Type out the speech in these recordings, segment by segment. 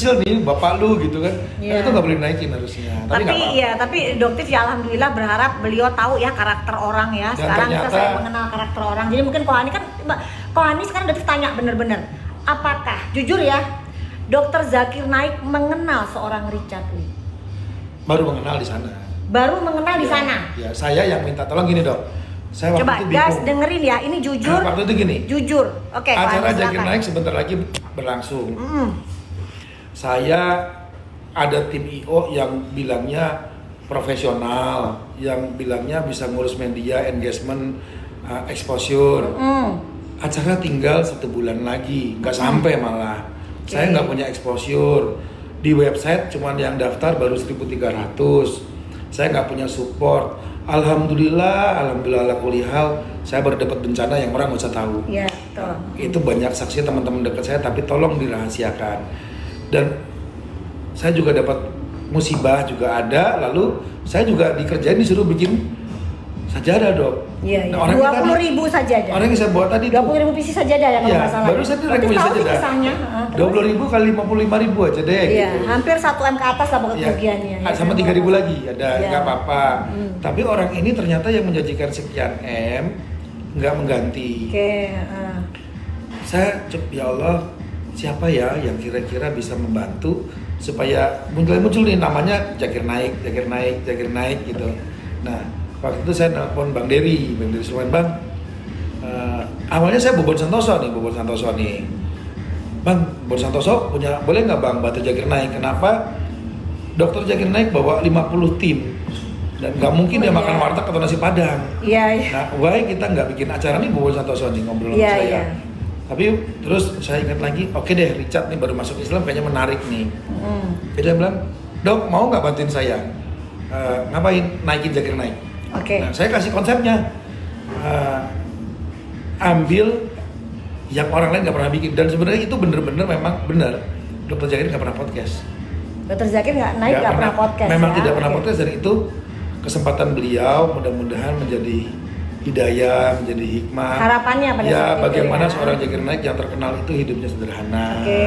kecil nih bapak lu gitu kan. Iya. Itu nggak boleh naikin harusnya. Tapi nggak apa-apa. Iya, tapi Doktif ya alhamdulillah berharap beliau tahu ya karakter orang ya. Dan Sekarang ternyata, saya mengenal karakter orang. Jadi mungkin Kohani kan, Kohani sekarang Doktif tanya bener-bener, apakah jujur ya Dr. Zakir Naik mengenal seorang Richard Lee? baru mengenal di sana. Baru mengenal di sana. Ya, saya yang minta tolong gini dok. Saya waktu Coba itu guys bingung. dengerin ya, ini jujur. Waktu itu gini. Jujur. Oke, Acara Kohani, Zakir silakan. Naik sebentar lagi berlangsung. Saya ada tim IO yang bilangnya profesional, yang bilangnya bisa ngurus media, engagement, exposure. Acara tinggal 1 bulan lagi, nggak sampai malah. Saya nggak punya exposure. Di website cuman yang daftar baru 1.300. Saya nggak punya support. Alhamdulillah ala kulli hal, saya baru dapat bencana yang orang nggak usah tahu. Iya, betul. Itu banyak saksi teman-teman dekat saya, tapi tolong dirahasiakan. Dan saya juga dapat musibah juga ada, lalu saya juga dikerjain disuruh bikin sajadah dok. Iya, iya. Nah, orang 20.000 sajadah. Orang yang saya bawa tadi 20.000 pieces sajadah ya kalau Iya, nggak salah. baru saya Berarti rekomendasi tahu sih sajadah. kisahnya. 20.000 kali 55.000 aja deh. Iya, gitu. hampir 1 M ke atas lah pokoknya Ya, kerugiannya. sama 3.000 lagi ada, Iya. nggak apa-apa. Tapi orang ini ternyata yang menjanjikan sekian M nggak mengganti. Oke. Saya ya Allah, siapa ya yang kira-kira bisa membantu supaya muncul nih namanya Zakir Naik gitu. Nah, waktu itu saya nelpon Bang Dery Sulaiman, Bang. Awalnya saya Bobon Santoso nih. Bang, Bobon Santoso boleh nggak Bang bantu Zakir Naik? Kenapa? Dokter Zakir Naik bawa 50 tim dan nggak mungkin dia makan warteg atau nasi padang. Iya, iya. Nah, why kita nggak bikin acara nih Bobon Santoso nih ngobrol sama Iya, saya. iya. Tapi terus saya ingat lagi, oke deh Richard nih baru masuk Islam kayaknya menarik nih. Jadi dia bilang, Dok mau nggak bantuin saya? Ngapain? Naikin Zakir Naik. Oke. Nah, saya kasih konsepnya, ambil yang orang lain nggak pernah bikin, dan sebenarnya itu bener-bener memang benar. Dokter Zakir nggak pernah podcast. Dokter Zakir nggak pernah podcast. Memang ya? tidak pernah Oke. podcast, dan itu kesempatan beliau mudah-mudahan menjadi hidayah, menjadi hikmah. Harapannya pada ya, saat itu bagaimana ya. seorang Zakir Naik yang terkenal itu hidupnya sederhana. Oke,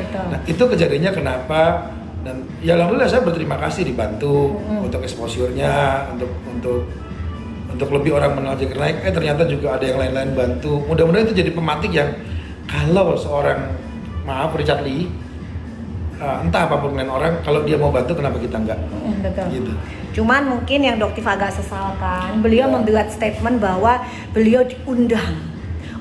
betul. Nah, itu kejadiannya kenapa, dan ya alhamdulillah saya berterima kasih dibantu untuk exposure-nya, untuk lebih orang mengenal Zakir Naik. Ternyata juga ada yang lain-lain bantu. Mudah-mudahan itu jadi pematik yang kalau seorang Richard Lee, entah apapun lain orang, kalau dia mau bantu kenapa kita enggak? Betul. Gitu. Cuman mungkin yang Doktif agak sesalkan, beliau membuat statement bahwa beliau diundang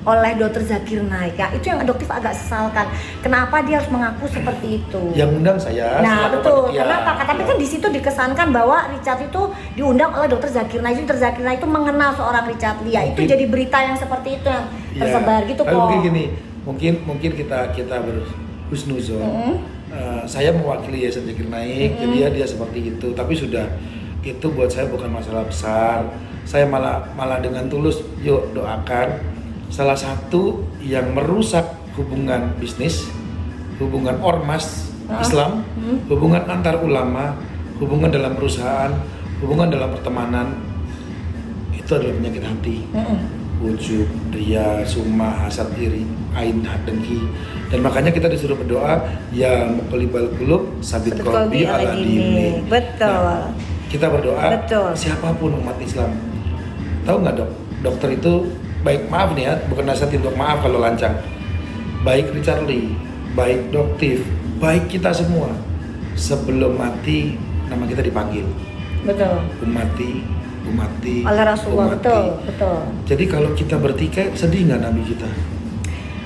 oleh Dr. Zakir Naik. Ya, itu yang Doktif agak sesalkan. Kenapa dia harus mengaku seperti itu? Yang undang saya. Nah, selaku betul. panitia. Kenapa? Tapi kan di situ dikesankan bahwa Richard itu diundang oleh Dr. Zakir Naik. Dr. Zakir Naik itu mengenal seorang Richard Lee. Ya, itu jadi berita yang seperti itu yang tersebar gitu tapi kok. mungkin gini, mungkin kita berhusnuzon. Saya mewakili Yayasan Zakir Naik, jadi dia seperti itu. Tapi sudah, itu buat saya bukan masalah besar. Saya malah dengan tulus, yuk doakan salah satu yang merusak hubungan bisnis, hubungan ormas Islam, hubungan antar ulama, hubungan dalam perusahaan, hubungan dalam pertemanan, itu adalah penyakit hati. Ujub, ria, summa, hasad, iri, ain, dengki. Dan makanya kita disuruh berdoa, ya muqallibal qulub sabit qalbi ala dini. Betul. Nah, kita berdoa, Betul. siapapun umat Islam. Tahu nggak dok, dokter itu baik, maaf nih ya, bukan nasihat untuk maaf kalau lancang. Baik Richard Lee, baik Doktif, baik kita semua, sebelum mati nama kita dipanggil. Betul. Umati Oleh Rasulullah, umati. betul. Jadi kalau kita bertikai, sedih nggak Nabi kita?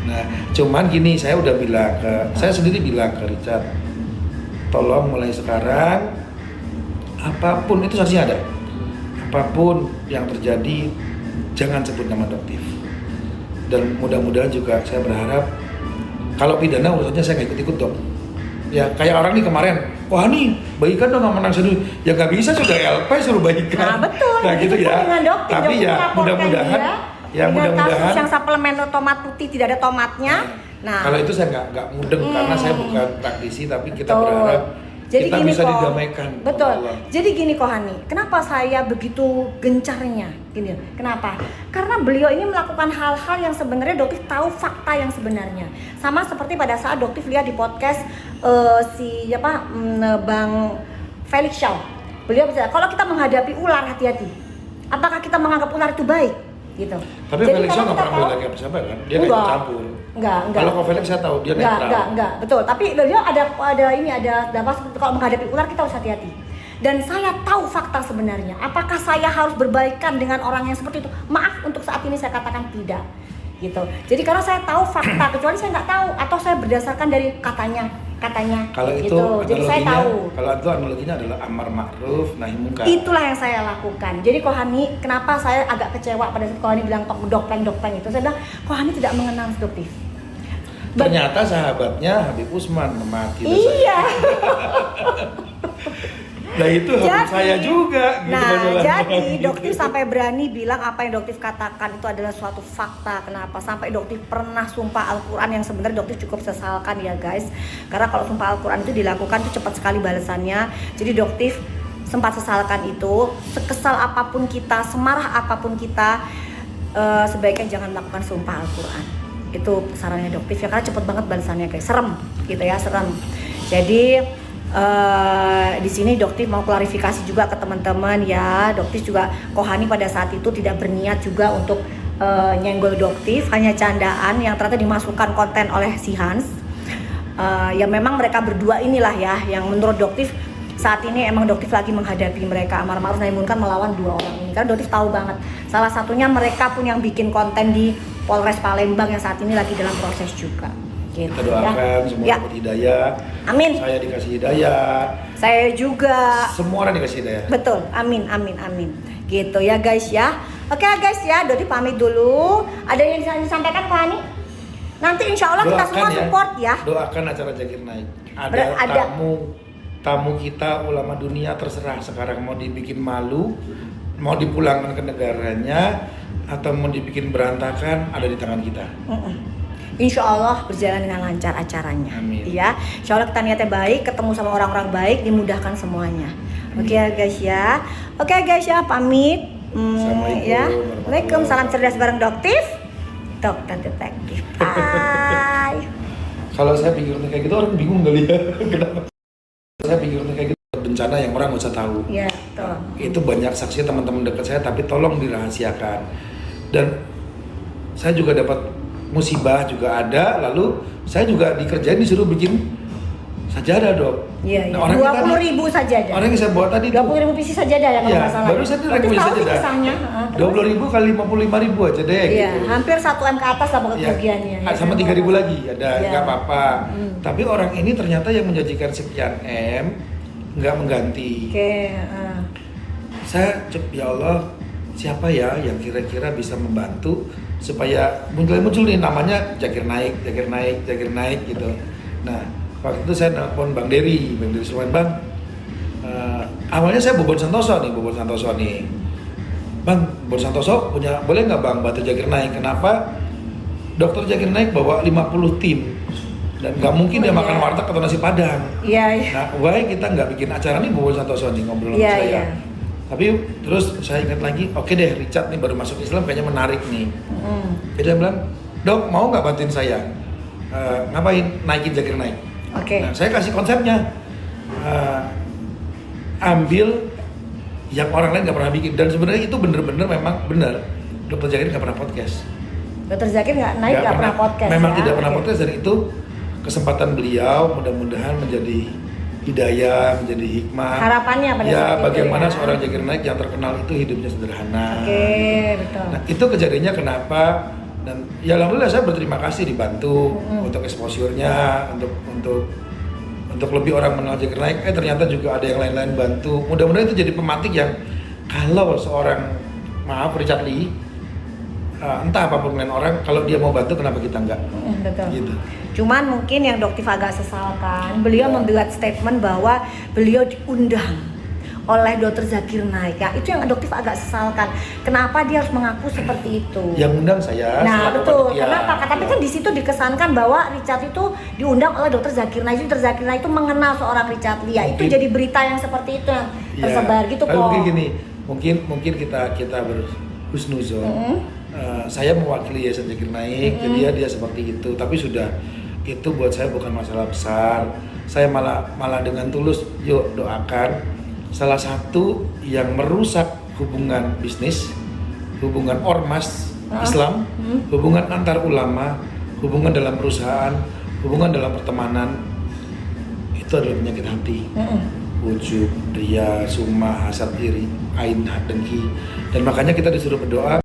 Nah, cuman gini, saya sendiri bilang ke Richard, tolong mulai sekarang, apapun itu saksinya ada, apapun yang terjadi, jangan sebut nama Doktif. Dan mudah-mudahan juga saya berharap, kalau pidana urusannya saya nggak ikut-ikut dong. Ya kayak orang nih kemarin, wah nih baikan dong sama Nang Sedu, ya nggak bisa sudah LP suruh baikan. Nah betul. Nah gitu ya. Tapi ya mudah-mudahan, kasus yang suplemen tomat putih tidak ada tomatnya. Nah kalau itu saya nggak mudeng karena saya bukan praktisi, tapi kita betul. berharap Jadi kita gini bisa kok, didamaikan. betul. Allah. Jadi gini kok Hani, kenapa saya begitu gencarnya? Gini, kenapa? Karena beliau ini melakukan hal-hal yang sebenarnya Doktif tahu fakta yang sebenarnya. Sama seperti pada saat Doktif lihat di podcast Bang Felix Shaw. Beliau bicara, kalau kita menghadapi ular hati-hati. Apakah kita menganggap ular itu baik? Gitu. Tapi Felix Shaw nggak pernah bela lagi apa kan? Dia nggak ikut campur. Enggak. Kalau kok Felix saya tahu dia netral. Enggak, betul. Tapi beliau ada kalau menghadapi ular kita harus hati-hati. Dan saya tahu fakta sebenarnya. Apakah saya harus berbaikan dengan orang yang seperti itu? Maaf, untuk saat ini saya katakan tidak. Gitu. Jadi karena saya tahu fakta, kecuali saya nggak tahu atau saya berdasarkan dari katanya. Kalau itu gitu. Jadi saya tahu. Kalau itu analoginya adalah amar ma'ruf nahi munkar. Itulah yang saya lakukan. Jadi Kohani, kenapa saya agak kecewa pada saat Kohani bilang dokpeng itu? Saya bilang Kohani tidak mengenal Doktif. Ternyata sahabatnya Habib Usman memaki. Iya. Nah itu Habib saya juga. Gitu Nah jadi Doktif sampai berani bilang apa yang Doktif katakan itu adalah suatu fakta. Kenapa? Sampai Doktif pernah sumpah Al-Quran yang sebenarnya Doktif cukup sesalkan ya guys. Karena kalau sumpah Al-Quran itu dilakukan itu cepat sekali balasannya. Jadi Doktif sempat sesalkan itu. Sekesal apapun kita, semarah apapun kita, sebaiknya jangan melakukan sumpah Al-Quran. Itu sarannya Doktif ya, karena cepet banget balasannya guys. Serem gitu ya, serem. Jadi di sini Doktif mau klarifikasi juga ke teman-teman ya. Doktif juga Kohani pada saat itu tidak berniat juga untuk nyenggol Doktif, hanya candaan yang ternyata dimasukkan konten oleh si Hans. Ya memang mereka berdua inilah ya yang menurut Doktif saat ini emang Doktif lagi menghadapi mereka amar ma'ruf nahi munkar melawan dua orang ini. Karena Doktif tahu banget salah satunya mereka pun yang bikin konten di Polres Palembang yang saat ini lagi dalam proses juga. Gitu, kita doakan semua dapat hidayah. Amin. Saya dikasih hidayah. Saya juga. Semua orang dikasih hidayah. Betul. Amin. Gitu ya guys ya. Oke guys ya, Dodi pamit dulu. Ada yang bisa disampaikan Pak Hani? Nanti insya Allah kita semua support ya. Doakan acara Zakir Naik. Ada tamu kita ulama dunia, terserah sekarang mau dibikin malu, mau dipulangkan ke negaranya, atau mau dibikin berantakan, ada di tangan kita. Insya Allah berjalan dengan lancar acaranya. Amin. Ya, insya Allah kita niatnya baik, ketemu sama orang-orang baik, dimudahkan semuanya. Oke guys ya. Oke guys ya, pamit. Assalamualaikum. Ya. Waalaikumsalam, salam cerdas bareng Doktif. Dokter Detektif. Bye. Kalau saya pikirnya kayak gitu orang bingung kali ya. Kenapa? Saya pikirnya kayak gitu bencana yang orang nggak usah tahu. Iya, betul. Itu banyak saksi teman-teman dekat saya, tapi tolong dirahasiakan. Dan saya juga dapat musibah juga ada, lalu saya juga dikerjain disuruh bikin sajadah dok. Iya, nah, 20.000 sajadah. Orang yang saya buat tadi 20.000 pc sajadah ya kalau nggak salah. Baru saya lagi punya sajadah. 20.000 kali 55.000 aja deh. Iya, gitu. hampir 1 M ke atas lah kerugiannya. Ya, sama 3.000 lagi ada, nggak apa-apa. Tapi orang ini ternyata yang menjanjikan sekian M nggak mengganti. Oke. Saya ya Allah, siapa ya yang kira-kira bisa membantu supaya muncul nih namanya Zakir Naik gitu. Nah waktu itu saya nelpon Bang Dery Sulaiman, Bang. Awalnya saya Bobon Santoso nih. Bang, Bobon Santoso boleh nggak Bang bantu Zakir Naik? Kenapa? Dokter Zakir Naik bawa 50 tim dan nggak mungkin dia makan warteg atau nasi padang. Iya. Nah, why kita nggak bikin acara nih Bobon Santoso nih ngobrol sama saya. Iya. Tapi terus saya ingat lagi, oke deh Richard nih baru masuk Islam kayaknya menarik nih. Dia bilang, Dok mau nggak bantuin saya? Ngapain? Naikin Zakir Naik. Oke. Nah, saya kasih konsepnya, ambil yang orang lain nggak pernah bikin, dan sebenarnya itu bener-bener memang benar. Dokter Zakir nggak pernah podcast. Dokter Zakir nggak pernah podcast. Memang ya? tidak pernah podcast, dan itu kesempatan beliau mudah-mudahan menjadi hidayah, menjadi hikmah. Harapannya pada ya, saat bagaimana itu, ya? seorang Zakir Naik yang terkenal itu hidupnya sederhana. Oke, betul. Nah, itu kejadiannya kenapa, dan ya alhamdulillah saya berterima kasih dibantu untuk exposure-nya, untuk lebih orang mengenal Zakir Naik. Ternyata juga ada yang lain-lain bantu. Mudah-mudahan itu jadi pematik yang kalau seorang Richard Lee, entah apapun lain orang, kalau dia mau bantu kenapa kita enggak? Betul. Gitu. Cuman mungkin yang Doktif agak sesalkan, beliau membuat statement bahwa beliau diundang oleh Dr. Zakir Naik ya. Itu yang adoptif agak sesalkan. Kenapa dia harus mengaku seperti itu? Yang undang saya. Nah selaku betul. panitia. Kenapa? Tapi kan di situ dikesankan bahwa Richard itu diundang oleh Dr. Zakir Naik. Dr. Zakir Naik itu mengenal seorang Richard Lee. Ya, itu jadi berita yang seperti itu yang tersebar gitu Tapi kok. mungkin gini, mungkin kita berhusnuzon. Saya mewakili Yayasan Zakir Naik, jadi dia seperti itu. Tapi sudah itu buat saya bukan masalah besar. Saya malah dengan tulus, yuk doakan. Salah satu yang merusak hubungan bisnis, hubungan ormas Islam, hubungan antar ulama, hubungan dalam perusahaan, hubungan dalam pertemanan, itu adalah penyakit hati. Ujub, ria, summa, hasad, iri, ain, dengki. Dan makanya kita disuruh berdoa